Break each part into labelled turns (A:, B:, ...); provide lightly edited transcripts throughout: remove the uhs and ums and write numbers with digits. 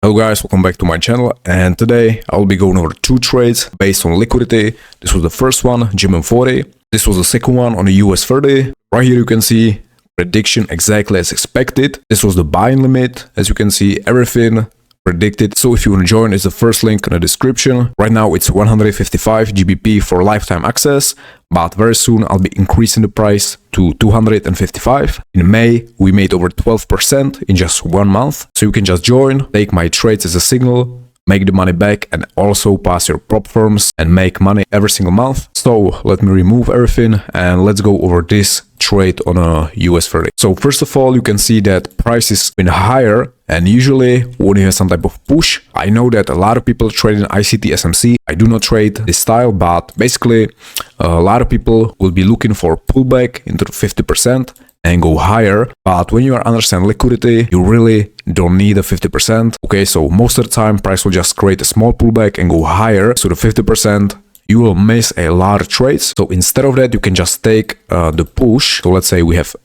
A: Hello guys, welcome back to my channel, and today I'll be going over two trades based on liquidity. This was the first one, GM40. This was the second one on the US 30. Right here you can see prediction exactly as expected. This was the buying limit. As you can see, everything predicted. So if you want to join, it's the first link in the description. Right now it's 155 GBP for lifetime access, but very soon I'll be increasing the price to 255. In May, we made over 12% in just 1 month. So you can just join, take my trades as a signal, make the money back, and also pass your prop firms and make money every single month. So let me remove everything and let's go over this trade on a US 30. So first of all, you can see that price has been higher, and usually when you have some type of push, I know that a lot of people trade in ICT SMC. I do not trade this style, but basically a lot of people will be looking for pullback into the 50% and go higher. But when you understand liquidity, you really don't need a 50%. Okay, so most of the time price will just create a small pullback and go higher. So the 50%, you will miss a lot of trades. So instead of that, you can just take the push. So let's say we have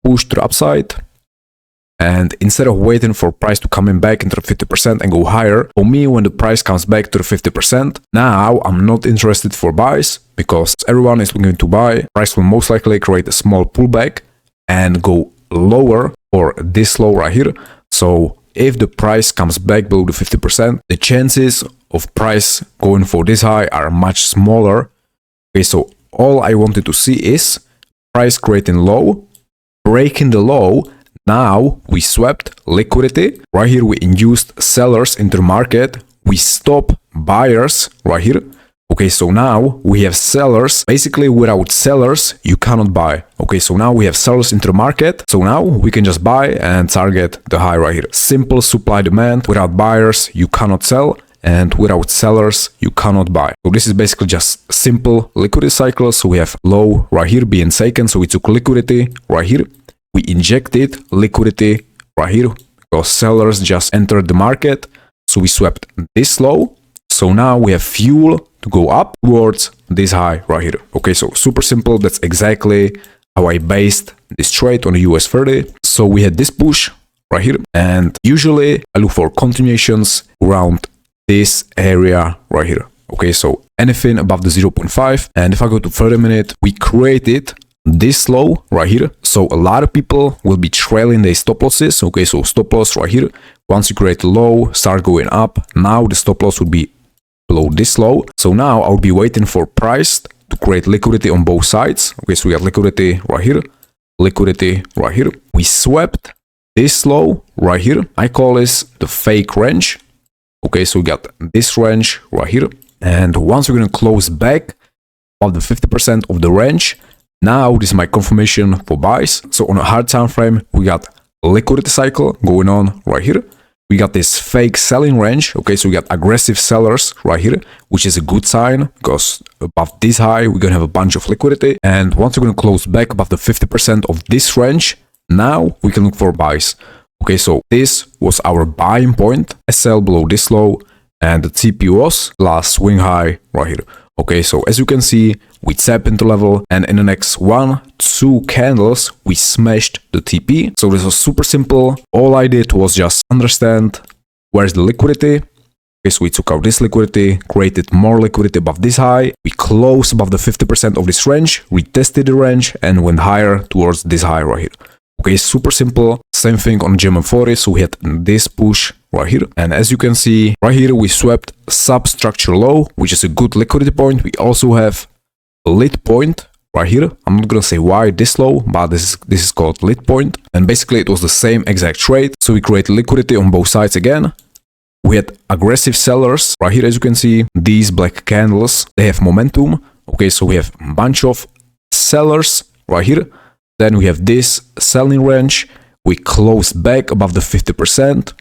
A: push to the upside, and instead of waiting for price to come in back into the 50% and go higher, for me, when the price comes back to the 50%, now I'm not interested for buys because everyone is looking to buy. Price will most likely create a small pullback and go lower or this low right here. So if the price comes back below the 50%, the chances of price going for this high are much smaller. Okay, so all I wanted to see is price creating low, breaking the low. Now we swept liquidity. Right here we induced sellers into the market. We stop buyers right here. Okay, so now we have sellers. Basically, without sellers, you cannot buy. Okay, so now we have sellers into the market. So now we can just buy and target the high right here. Simple supply demand. Without buyers, you cannot sell. And without sellers, you cannot buy. So this is basically just simple liquidity cycle. So we have low right here being taken. So we took liquidity right here. We injected liquidity right here because sellers just entered the market. So we swept this low. So now we have fuel to go up towards this high right here. Okay, so super simple. That's exactly how I based this trade on the US 30. So we had this push right here, and usually I look for continuations around this area right here. Okay, so anything above the 0.5. And if I go to 30-minute, we created this low right here. So a lot of people will be trailing their stop losses. Okay, so stop loss right here. Once you create a low, start going up. Now the stop loss would be below this low. So now I'll be waiting for price to create liquidity on both sides. Okay, so we have liquidity right here, liquidity right here. We swept this low right here. I call this the fake range. Okay, so we got this range right here. And once we're going to close back of the 50% of the range, now this is my confirmation for buys. So on a hard time frame, we got liquidity cycle going on right here. We got this fake selling range. Okay, so we got aggressive sellers right here, which is a good sign because above this high, we're going to have a bunch of liquidity. And once we're going to close back above the 50% of this range, now we can look for buys. Okay, so this was our buying point. SL below this low, and the TP was last swing high right here. Okay, so as you can see, we tap into level, and in the next 1-2 candles, we smashed the TP. So this was super simple. All I did was just understand where's the liquidity. Okay, so we took out this liquidity, created more liquidity above this high. We closed above the 50% of this range, retested the range, and went higher towards this high right here. Okay, super simple. Same thing on GM40. So we had this push right here. And as you can see, right here, we swept substructure low, which is a good liquidity point. We also have a lit point right here. I'm not going to say why this low, but this is called lit point. And basically it was the same exact trade. So we create liquidity on both sides again. We had aggressive sellers right here. As you can see, these black candles, they have momentum. Okay, so we have a bunch of sellers right here. Then we have this selling range. We closed back above the 50%.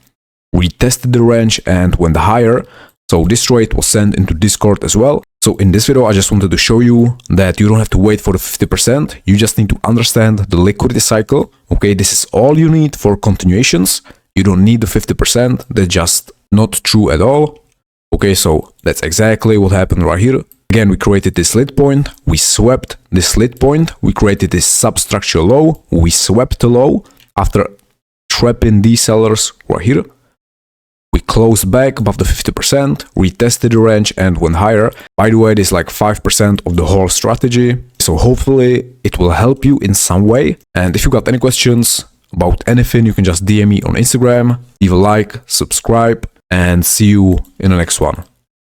A: We tested the range and went higher. So this trade was sent into Discord as well. So in this video, I just wanted to show you that you don't have to wait for the 50%. You just need to understand the liquidity cycle. Okay, this is all you need for continuations. You don't need the 50%. That's just not true at all. Okay, so that's exactly what happened right here. Again, we created this lit point, we swept this lit point, we created this substructure low, we swept the low after trapping these sellers right here. closed back above the 50%, retested the range and went higher. By the way, this is like 5% of the whole strategy. So hopefully it will help you in some way. And if you got any questions about anything, you can just DM me on Instagram. Leave a like, subscribe, and see you in the next one.